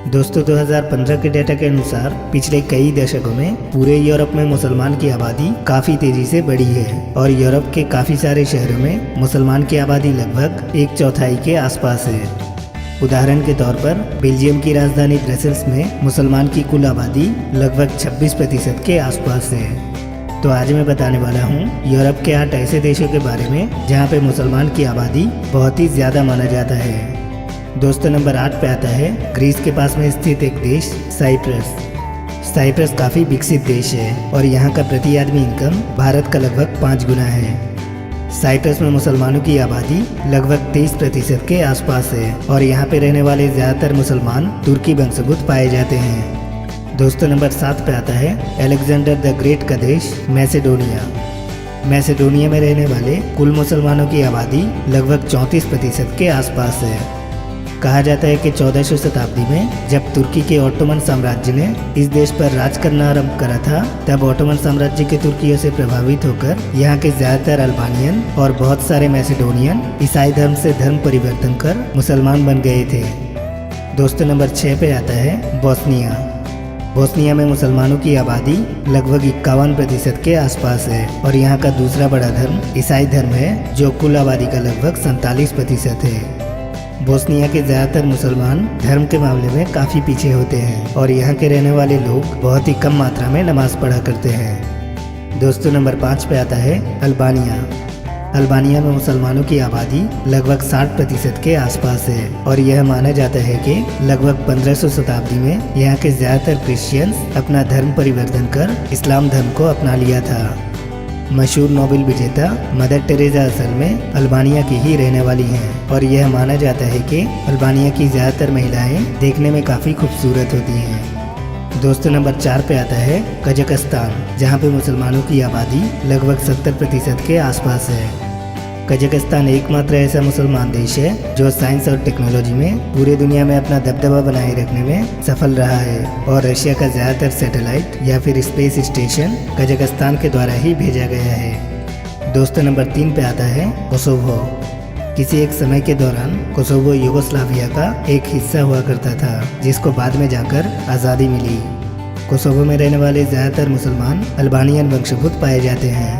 दोस्तों 2015 के डेटा के अनुसार पिछले कई दशकों में पूरे यूरोप में मुसलमान की आबादी काफ़ी तेज़ी से बढ़ी है और यूरोप के काफ़ी सारे शहरों में मुसलमान की आबादी लगभग 1/4 के आसपास है। उदाहरण के तौर पर बेल्जियम की राजधानी ब्रसेल्स में मुसलमान की कुल आबादी लगभग 26% के आसपास है। तो आज मैं बताने वाला हूँ यूरोप के 8 ऐसे देशों के बारे में जहाँ पे मुसलमान की आबादी बहुत ही ज़्यादा माना जाता है। दोस्तों नंबर 8 पे आता है ग्रीस के पास में स्थित एक देश साइप्रस। साइप्रस काफ़ी विकसित देश है और यहाँ का प्रति आदमी इनकम भारत का लगभग 5 गुना है। साइप्रस में मुसलमानों की आबादी लगभग 23% के आसपास है और यहाँ पे रहने वाले ज़्यादातर मुसलमान तुर्की वंशभूत पाए जाते हैं। दोस्तों नंबर 7 पे आता है अलेक्जेंडर द ग्रेट का देश मैसेडोनिया। मैसेडोनिया में रहने वाले कुल मुसलमानों की आबादी लगभग 34% के आसपास है। कहा जाता है कि 14वीं शताब्दी में जब तुर्की के ऑटोमन साम्राज्य ने इस देश पर राज करना आरंभ करा था, तब ऑटोमन साम्राज्य के तुर्कियों से प्रभावित होकर यहाँ के ज्यादातर अल्बानियन और बहुत सारे मैसेडोनियन ईसाई धर्म से धर्म परिवर्तन कर मुसलमान बन गए थे। दोस्तों नंबर 6 पे आता है बोस्निया। बोस्निया में मुसलमानों की आबादी लगभग 51% के आसपास है और यहाँ का दूसरा बड़ा धर्म ईसाई धर्म है जो कुल आबादी का लगभग 47% है। बोस्निया के ज़्यादातर मुसलमान धर्म के मामले में काफ़ी पीछे होते हैं और यहाँ के रहने वाले लोग बहुत ही कम मात्रा में नमाज पढ़ा करते हैं। दोस्तों नंबर 5 पे आता है अल्बानिया। अल्बानिया में मुसलमानों की आबादी लगभग 60% के आसपास है और यह माना जाता है कि लगभग 1500 शताब्दी में यहाँ के ज़्यादातर क्रिश्चियंस अपना धर्म परिवर्तन कर इस्लाम धर्म को अपना लिया था। मशहूर नोबेल विजेता मदर टेरेसा असल में अल्बानिया की ही रहने वाली हैं और यह माना जाता है कि अल्बानिया की ज़्यादातर महिलाएं देखने में काफ़ी खूबसूरत होती हैं। दोस्तों नंबर 4 पे आता है कजाकिस्तान, जहां पे मुसलमानों की आबादी लगभग 70% के आसपास है। कजाकिस्तान एकमात्र ऐसा मुसलमान देश है जो साइंस और टेक्नोलॉजी में पूरे दुनिया में अपना दबदबा बनाए रखने में सफल रहा है और रशिया का ज़्यादातर सैटेलाइट या फिर स्पेस स्टेशन कजाकिस्तान के द्वारा ही भेजा गया है। दोस्तों नंबर 3 पे आता है कोसोवो। किसी एक समय के दौरान कोसोवो यूगोस्लाविया का एक हिस्सा हुआ करता था जिसको बाद में जाकर आज़ादी मिली। कोसोवो में रहने वाले ज़्यादातर मुसलमान अल्बानियन वंशभूत पाए जाते हैं।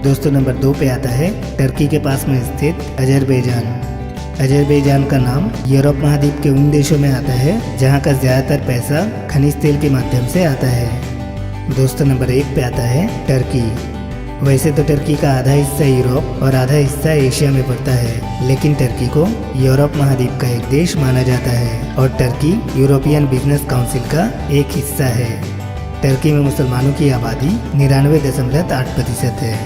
दोस्तों नंबर 2 पे आता है टर्की के पास में स्थित अजरबैजान। अजरबैजान का नाम यूरोप महाद्वीप के उन देशों में आता है जहां का ज़्यादातर पैसा खनिज तेल के माध्यम से आता है। दोस्तों नंबर 1 पे आता है टर्की। वैसे तो टर्की का आधा हिस्सा यूरोप और आधा हिस्सा एशिया में पड़ता है, लेकिन टर्की को यूरोप महाद्वीप का एक देश माना जाता है और टर्की यूरोपियन बिजनेस काउंसिल का एक हिस्सा है। टर्की में मुसलमानों की आबादी 99.8% है।